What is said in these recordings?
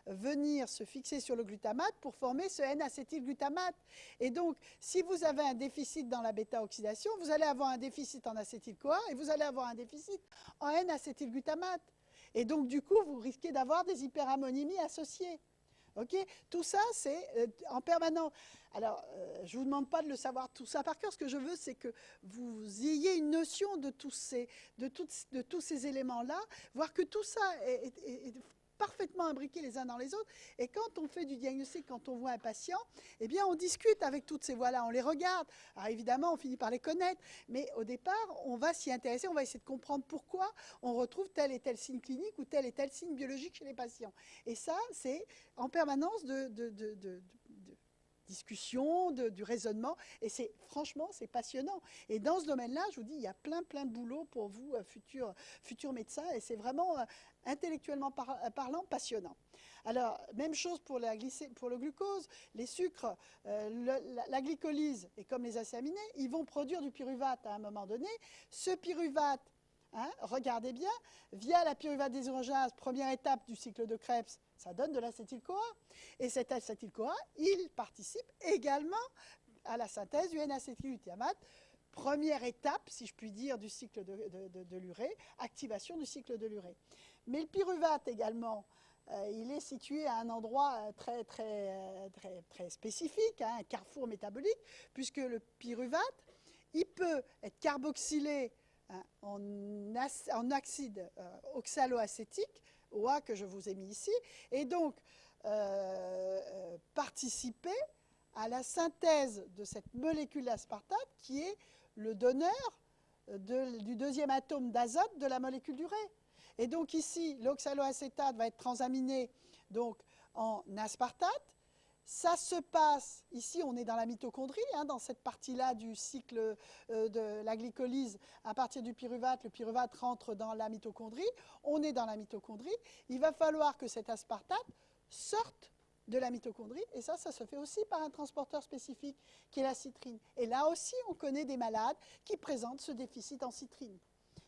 venir se fixer sur le glutamate pour former ce N-acétylglutamate. Et donc, si vous avez un déficit dans la bêta-oxydation, vous allez avoir un déficit en acétyl-CoA et vous allez avoir un déficit en N-acétylglutamate. Et donc, du coup, vous risquez d'avoir des hyperammonimies associées. Okay, tout ça, c'est en permanence. Alors, je ne vous demande pas de le savoir tout ça par cœur. Ce que je veux, c'est que vous ayez une notion de tous ces éléments-là, voir que tout ça est parfaitement imbriqués les uns dans les autres. Et quand on fait du diagnostic, quand on voit un patient, eh bien, on discute avec toutes ces voies-là, on les regarde. Alors, évidemment, on finit par les connaître. Mais au départ, on va s'y intéresser, on va essayer de comprendre pourquoi on retrouve tel et tel signe clinique ou tel et tel signe biologique chez les patients. Et ça, c'est en permanence de discussion, du raisonnement, et franchement, c'est passionnant. Et dans ce domaine-là, je vous dis, il y a plein de boulot pour vous, futurs médecins, et c'est vraiment, intellectuellement parlant, passionnant. Alors, même chose pour le glucose, les sucres, la glycolyse, et comme les acides aminés, ils vont produire du pyruvate à un moment donné. Ce pyruvate, regardez bien, via la pyruvate déshydrogenase, première étape du cycle de Krebs, ça donne de l'acétyl-CoA. Et cet acétyl-CoA, il participe également à la synthèse du N-acétylglutamate. Première étape, si je puis dire, du cycle de l'urée, activation du cycle de l'urée. Mais le pyruvate également, il est situé à un endroit très spécifique, un carrefour métabolique, puisque le pyruvate, il peut être carboxylé en oxyde oxaloacétique, OA que je vous ai mis ici, et donc participer à la synthèse de cette molécule d'aspartate qui est le donneur du deuxième atome d'azote de la molécule d'urée. Et donc ici, l'oxaloacétate va être transaminé donc, en aspartate. Ça se passe, ici on est dans la mitochondrie, dans cette partie-là du cycle de la glycolyse, à partir du pyruvate, le pyruvate rentre dans la mitochondrie, on est dans la mitochondrie, il va falloir que cet aspartate sorte de la mitochondrie, et ça se fait aussi par un transporteur spécifique qui est la citrine. Et là aussi, on connaît des malades qui présentent ce déficit en citrine.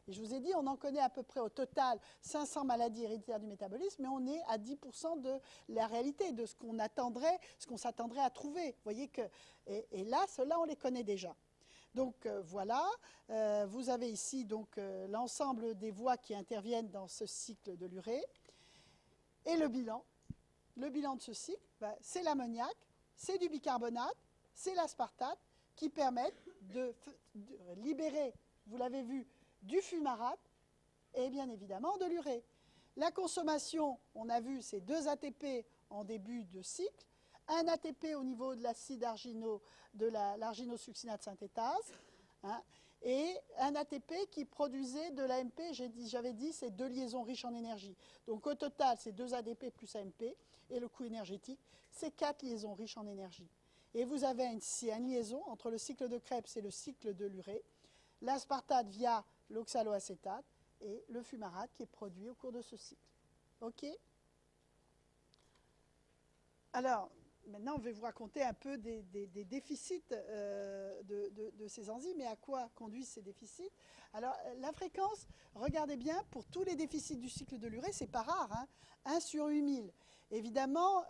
Et je vous ai dit, on en connaît à peu près au total 500 maladies héréditaires du métabolisme, mais on est à 10% de la réalité, de ce qu'on attendrait, ce qu'on s'attendrait à trouver. Vous voyez que, et là, ceux-là, on les connaît déjà. Donc voilà, vous avez ici donc l'ensemble des voies qui interviennent dans ce cycle de l'urée. Et le bilan de ce cycle, c'est l'ammoniac, c'est du bicarbonate, c'est l'aspartate qui permettent de libérer, vous l'avez vu, du fumarate et bien évidemment de l'urée. La consommation, on a vu, c'est 2 ATP en début de cycle, 1 ATP au niveau de l'acide de l'arginosuccinate synthétase, et un ATP qui produisait de l'AMP, j'avais dit, c'est 2 liaisons riches en énergie. Donc au total, c'est 2 ADP plus AMP, et le coût énergétique, c'est 4 liaisons riches en énergie. Et vous avez ici une liaison entre le cycle de Krebs et le cycle de l'urée, l'aspartate via l'oxaloacétate et le fumarate qui est produit au cours de ce cycle. OK? Alors, maintenant, je vais vous raconter un peu des déficits de ces enzymes et à quoi conduisent ces déficits. Alors, la fréquence, regardez bien, pour tous les déficits du cycle de l'urée, c'est pas rare, 1 sur 8000. Évidemment,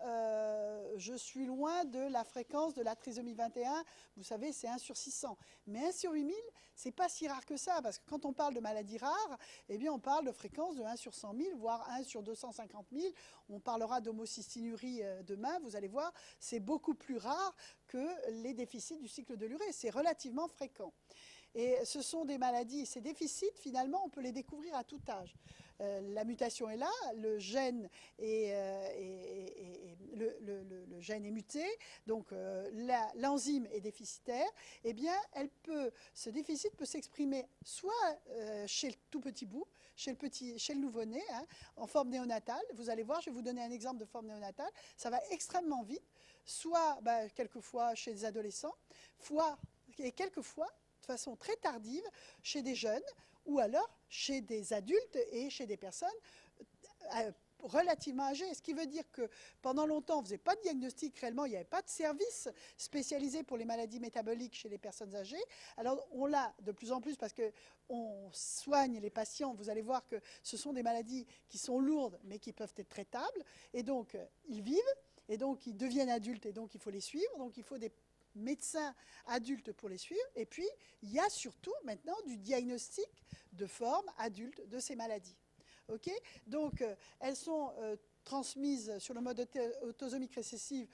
je suis loin de la fréquence de la trisomie 21. Vous savez, c'est 1 sur 600. Mais 1 sur 8000, c'est pas si rare que ça, parce que quand on parle de maladies rares, eh bien, on parle de fréquence de 1 sur 100 000, voire 1 sur 250 000. On parlera d'homocystinurie demain, vous allez voir, c'est beaucoup plus rare que les déficits du cycle de l'urée. C'est relativement fréquent. Et ce sont des maladies, ces déficits, finalement, on peut les découvrir à tout âge. La mutation est là, le gène le gène est muté, donc l'enzyme est déficitaire, eh bien, ce déficit peut s'exprimer soit chez le tout petit bout, chez le nouveau-né, en forme néonatale. Vous allez voir, je vais vous donner un exemple de forme néonatale. Ça va extrêmement vite, soit quelquefois chez les adolescents, et quelquefois de façon très tardive chez des jeunes ou alors chez des adultes et chez des personnes relativement âgés, ce qui veut dire que pendant longtemps, on ne faisait pas de diagnostic réellement, il n'y avait pas de service spécialisé pour les maladies métaboliques chez les personnes âgées. Alors on l'a de plus en plus parce qu'on soigne les patients, vous allez voir que ce sont des maladies qui sont lourdes mais qui peuvent être traitables, et donc ils vivent, et donc ils deviennent adultes, et donc il faut les suivre, donc il faut des médecins adultes pour les suivre, et puis il y a surtout maintenant du diagnostic de forme adulte de ces maladies. Okay, donc, elles sont transmises sur le mode autosomique récessive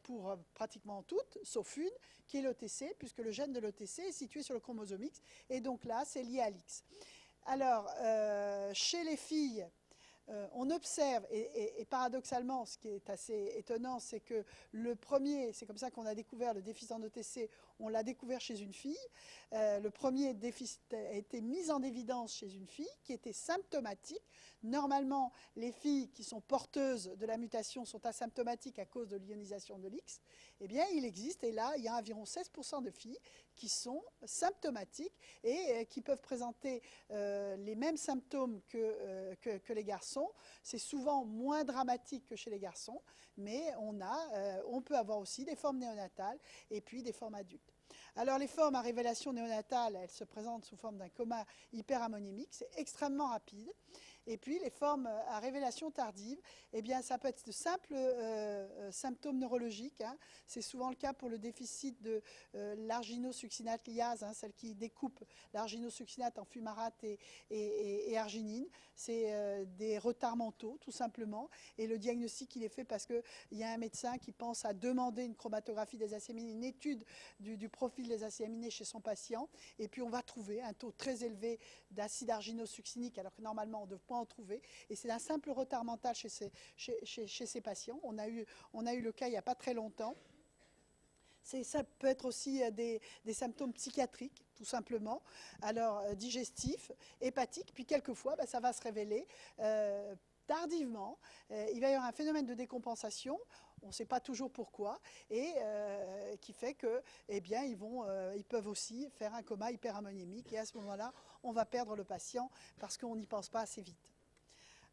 pour pratiquement toutes, sauf une, qui est l'OTC, puisque le gène de l'OTC est situé sur le chromosome X, et donc là, c'est lié à l'X. Alors, chez les filles, on observe, et paradoxalement, ce qui est assez étonnant, c'est que le premier, c'est comme ça qu'on a découvert le déficit en OTC, on l'a découvert chez une fille. Le premier déficit a été mis en évidence chez une fille qui était symptomatique. Normalement, les filles qui sont porteuses de la mutation sont asymptomatiques à cause de l'ionisation de l'X. Eh bien, il existe, et là, il y a environ 16% de filles qui sont symptomatiques et qui peuvent présenter les mêmes symptômes que les garçons. C'est souvent moins dramatique que chez les garçons, mais on peut avoir aussi des formes néonatales et puis des formes adultes. Alors les formes à révélation néonatale, elles se présentent sous forme d'un coma hyperammonémique, c'est extrêmement rapide. Et puis les formes à révélation tardive, eh bien, ça peut être de simples symptômes neurologiques. Hein. C'est souvent le cas pour le déficit de l'arginosuccinate liase, hein, celle qui découpe l'arginosuccinate en fumarate et arginine. C'est des retards mentaux, tout simplement. Et le diagnostic, il est fait parce qu'il y a un médecin qui pense à demander une chromatographie des acides aminés, une étude du profil des acides aminés chez son patient. Et puis on va trouver un taux très élevé d'acide arginosuccinique, alors que normalement on ne devrait pas en trouver. Et c'est un simple retard mental chez ces patients. On a eu le cas il n'y a pas très longtemps. Ça peut être aussi des symptômes psychiatriques, tout simplement, alors digestifs, hépatiques, puis quelquefois, ça va se révéler tardivement. Il va y avoir un phénomène de décompensation, on ne sait pas toujours pourquoi, et qui fait que, eh bien, ils peuvent aussi faire un coma hyperammonémique, et à ce moment-là, on va perdre le patient parce qu'on n'y pense pas assez vite.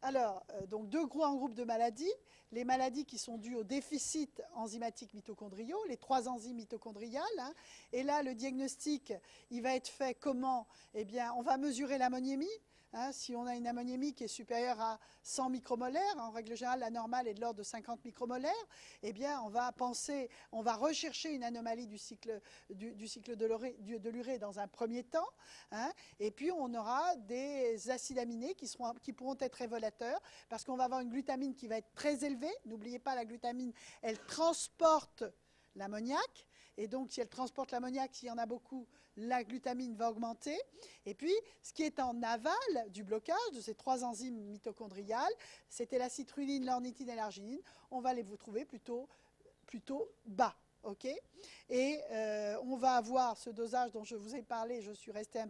Alors, donc deux grands groupes de maladies, les maladies qui sont dues au déficit enzymatique mitochondriaux, les 3 enzymes mitochondriales. Hein, et là, le diagnostic, il va être fait comment? Eh bien, on va mesurer l'ammoniémie. Hein, si on a une ammoniémie qui est supérieure à 100 micromolaires, en règle générale, la normale est de l'ordre de 50 micromolaires, eh bien, on va rechercher une anomalie du cycle de l'urée dans un premier temps, hein, et puis on aura des acides aminés qui pourront être révélateurs, parce qu'on va avoir une glutamine qui va être très élevée. N'oubliez pas, la glutamine, elle transporte l'ammoniac, et donc si elle transporte l'ammoniac, s'il y en a beaucoup, la glutamine va augmenter. Et puis, ce qui est en aval du blocage de ces 3 enzymes mitochondriales, c'était la citrulline, l'ornithine et l'arginine. On va vous trouver plutôt bas. Okay, et on va avoir ce dosage dont je vous ai parlé. Je suis restée un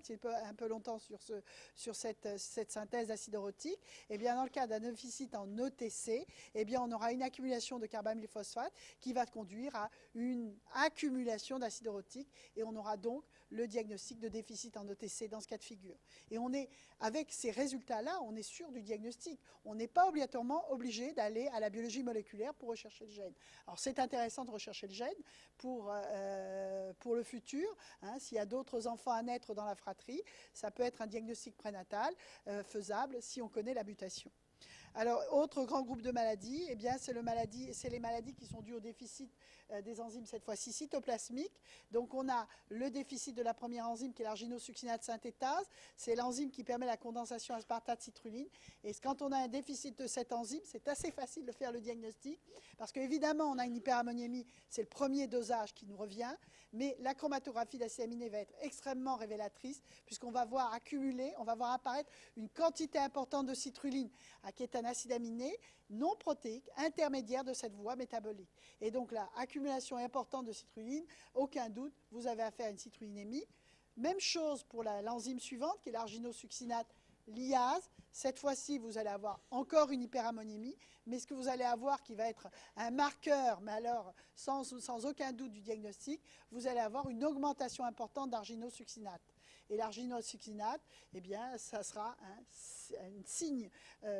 peu longtemps sur cette synthèse d'acide orotique. Et bien, dans le cas d'un déficit en OTC, eh bien, on aura une accumulation de carbamylphosphate qui va conduire à une accumulation d'acide orotique, et on aura donc le diagnostic de déficit en OTC dans ce cas de figure. Et avec ces résultats-là, on est sûr du diagnostic. On n'est pas obligatoirement obligé d'aller à la biologie moléculaire pour rechercher le gène. Alors c'est intéressant de rechercher le gène pour le futur. Hein, s'il y a d'autres enfants à naître dans la fratrie, ça peut être un diagnostic prénatal faisable si on connaît la mutation. Alors, autre grand groupe de maladies, eh bien, c'est les maladies qui sont dues au déficit des enzymes, cette fois-ci cytoplasmiques. Donc, on a le déficit de la première enzyme qui est l'arginosuccinate synthétase. C'est l'enzyme qui permet la condensation aspartate-citrulline. Et quand on a un déficit de cette enzyme, c'est assez facile de faire le diagnostic parce qu'évidemment, on a une hyperammoniémie. C'est le premier dosage qui nous revient. Mais la chromatographie d'acide aminé va être extrêmement révélatrice puisqu'on va voir accumuler, on va voir apparaître une quantité importante de citrulline qui est un acide aminé non protéique, intermédiaire de cette voie métabolique. Et donc là, accumulation importante de citrulline, aucun doute, vous avez affaire à une citrulinémie. Même chose pour l'enzyme suivante, qui est l'arginosuccinate liase. Cette fois-ci, vous allez avoir encore une hyperammoniémie, mais ce que vous allez avoir qui va être un marqueur, mais alors sans aucun doute du diagnostic, vous allez avoir une augmentation importante d'arginosuccinate. Et l'arginosuccinate, eh bien, ça sera un signe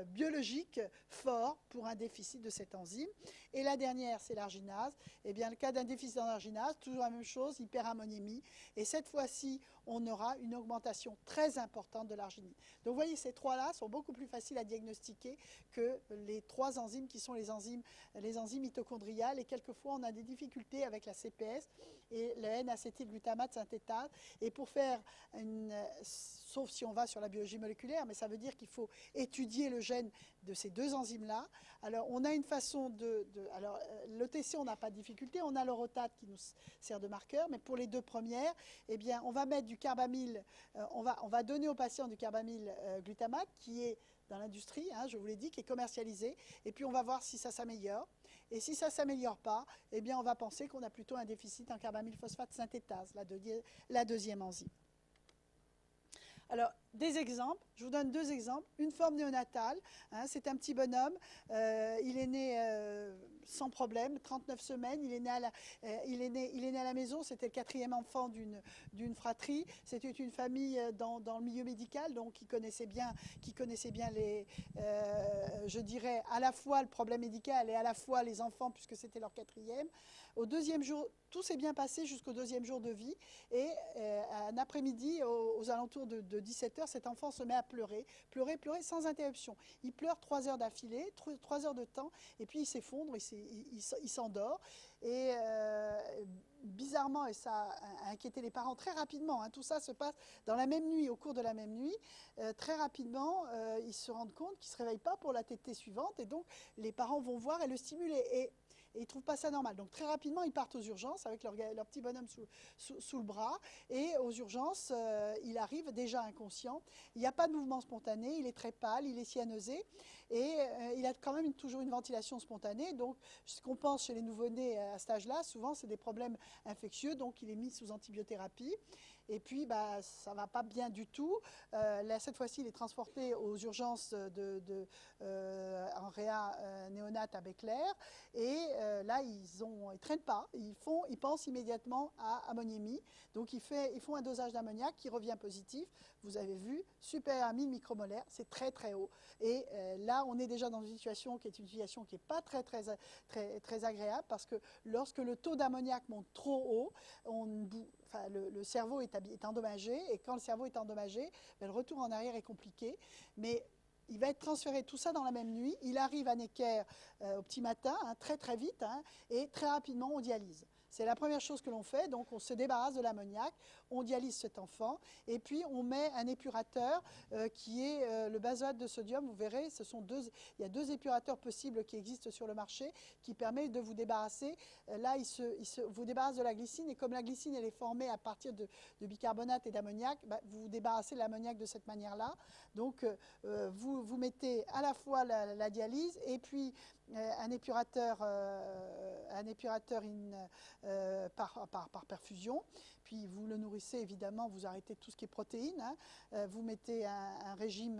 biologique fort pour un déficit de cette enzyme. Et la dernière, c'est l'arginase. Eh bien, le cas d'un déficit en arginase, toujours la même chose, hyperammoniémie. Et cette fois-ci, on aura une augmentation très importante de l'arginine. Donc, vous voyez, ces trois-là sont beaucoup plus faciles à diagnostiquer que les trois enzymes qui sont les enzymes mitochondriales. Et quelquefois, on a des difficultés avec la CPS et le N-acétylglutamate synthétase. Et pour faire sauf si on va sur la biologie moléculaire, mais ça veut dire qu'il faut étudier le gène de ces deux enzymes-là. Alors, on a une façon alors, l'OTC, on n'a pas de difficulté, on a le rotate qui nous sert de marqueur, mais pour les deux premières, eh bien, on va mettre du carbamyl, on va donner aux patients du carbamyl glutamate, qui est dans l'industrie, je vous l'ai dit, qui est commercialisé, et puis on va voir si ça s'améliore. Et si ça ne s'améliore pas, eh bien, on va penser qu'on a plutôt un déficit en carbamylphosphate synthétase, la deuxième enzyme. Alors, des exemples, je vous donne deux exemples. Une forme néonatale, c'est un petit bonhomme, il est né sans problème, 39 semaines, il est né à la maison, c'était le quatrième enfant d'une fratrie, c'était une famille dans le milieu médical, donc qui connaissait bien je dirais, à la fois le problème médical et à la fois les enfants, puisque c'était leur quatrième. Au deuxième jour, tout s'est bien passé jusqu'au deuxième jour de vie, et un après-midi, aux alentours de 17h, cet enfant se met à pleurer sans interruption. Il pleure 3 heures d'affilée, 3 heures de temps, et puis il s'effondre, il s'endort. Et bizarrement, et ça a inquiété les parents très rapidement, tout ça se passe dans la même nuit, au cours de la même nuit. Très rapidement, ils se rendent compte qu'ils ne se réveillent pas pour la tétée suivante, et donc les parents vont voir et le stimuler. Et ils ne trouvent pas ça normal. Donc très rapidement, ils partent aux urgences avec leur petit bonhomme sous le bras. Et aux urgences, il arrive déjà inconscient. Il n'y a pas de mouvement spontané, il est très pâle, il est cyanosé. Et il a quand même toujours une ventilation spontanée. Donc ce qu'on pense chez les nouveau-nés à cet âge-là, souvent c'est des problèmes infectieux. Donc il est mis sous antibiothérapie. Et puis, ça ne va pas bien du tout. Là, cette fois-ci, il est transporté aux urgences en réa néonate à Béclair. Et là, ils ne traînent pas. Ils pensent immédiatement à ammoniémie. Donc, ils font un dosage d'ammoniac qui revient positif. Vous avez vu, supérieur à 1000 micromolaires. C'est très, très haut. Et là, on est déjà dans une situation qui n'est pas très, très, très, très agréable, parce que lorsque le taux d'ammoniac monte trop haut, le cerveau est endommagé, et quand le cerveau est endommagé, le retour en arrière est compliqué. Mais il va être transféré tout ça dans la même nuit. Il arrive à Necker au petit matin, très très vite, et très rapidement on dialyse. C'est la première chose que l'on fait, donc on se débarrasse de l'ammoniac, on dialyse cet enfant, et puis on met un épurateur qui est le benzoate de sodium. Vous verrez, il y a 2 épurateurs possibles qui existent sur le marché, qui permettent de vous débarrasser. Là, vous débarrasse de la glycine, et comme la glycine elle est formée à partir de bicarbonate et d'ammoniac, vous vous débarrassez de l'ammoniac de cette manière-là. Donc vous mettez à la fois la dialyse et puis un épurateur par perfusion. Puis vous le nourrissez, évidemment, vous arrêtez tout ce qui est protéines. Vous mettez un régime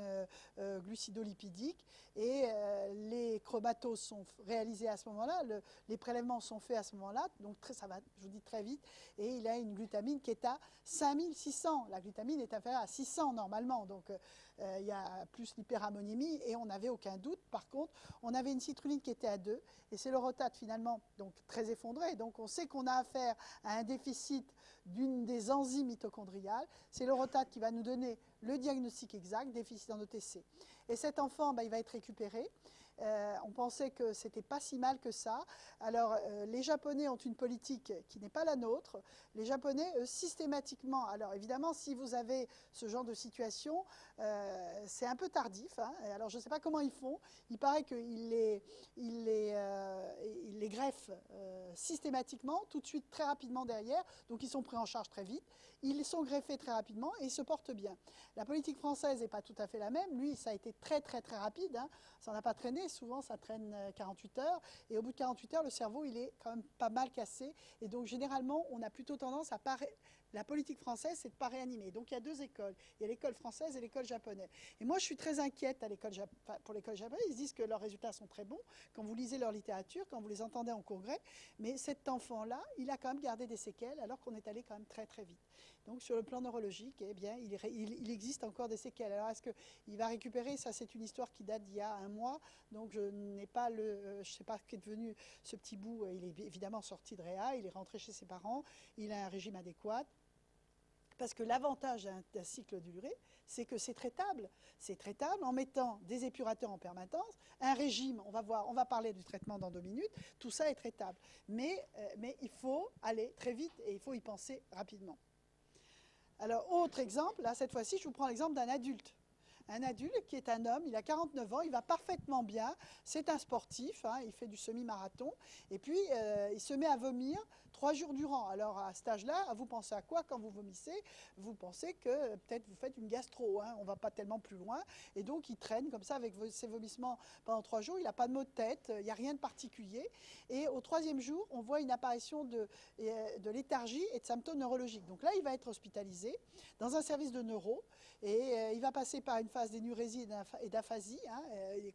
glucidolipidique, et les chromatos sont réalisés à ce moment-là. Les prélèvements sont faits à ce moment-là. Donc ça va, je vous dis, très vite. Et il a une glutamine qui est à 5600. La glutamine est inférieure à 600 normalement. Donc il y a plus l'hyperammoniémie, et on n'avait aucun doute. Par contre, on avait une citrulline qui était à 2, et c'est le rotate finalement donc très effondré. Donc on sait qu'on a affaire à un déficit d'une des enzymes mitochondriales. C'est le rotate qui va nous donner le diagnostic exact, déficit en OTC. Et cet enfant, il va être récupéré. On pensait que ce n'était pas si mal que ça. Alors, les Japonais ont une politique qui n'est pas la nôtre. Les Japonais, systématiquement, alors évidemment, si vous avez ce genre de situation, c'est un peu tardif. Alors, je ne sais pas comment ils font. Il paraît qu'ils les greffent systématiquement, tout de suite, très rapidement derrière. Donc, ils sont pris en charge très vite. Ils sont greffés très rapidement et ils se portent bien. La politique française n'est pas tout à fait la même. Lui, ça a été très, très, très rapide. Ça n'a pas traîné. Souvent, ça traîne 48 heures. Et au bout de 48 heures, le cerveau, il est quand même pas mal cassé. Et donc, généralement, on a plutôt tendance à ne pas La politique française, c'est de ne pas réanimer. Donc il y a deux écoles. Il y a l'école française et l'école japonaise. Et moi, je suis très inquiète pour l'école japonaise. Ils disent que leurs résultats sont très bons quand vous lisez leur littérature, quand vous les entendez en congrès. Mais cet enfant-là, il a quand même gardé des séquelles alors qu'on est allé quand même très très vite. Donc sur le plan neurologique, eh bien, il existe encore des séquelles. Alors est-ce qu'il va récupérer? Ça, c'est une histoire qui date d'il y a un mois. Donc je n'ai pas je ne sais pas ce qu'est devenu ce petit bout. Il est évidemment sorti de Réa, il est rentré chez ses parents, il a un régime adéquat. Parce que l'avantage d'un cycle duré, c'est que c'est traitable. C'est traitable en mettant des épurateurs en permanence, un régime, on va parler du traitement dans 2 minutes, tout ça est traitable. Mais il faut aller très vite et il faut y penser rapidement. Alors, autre exemple, là, cette fois-ci, je vous prends l'exemple d'un adulte. Un adulte qui est un homme, il a 49 ans, il va parfaitement bien, c'est un sportif, hein, il fait du semi-marathon, et puis il se met à vomir 3 jours durant. Alors à cet âge-là, vous pensez à quoi quand vous vomissez? Vous pensez que peut-être vous faites une gastro, hein, on ne va pas tellement plus loin, et donc il traîne comme ça avec ses vomissements pendant 3 jours, il n'a pas de maux de tête, il n'y a rien de particulier, et au 3e jour, on voit une apparition de léthargie et de symptômes neurologiques. Donc là, il va être hospitalisé dans un service de neuro, et il va passer par une phase d'énurésie et d'aphasie, hein, il est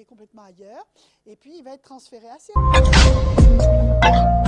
complètement ailleurs, et puis il va être transféré assez rapidement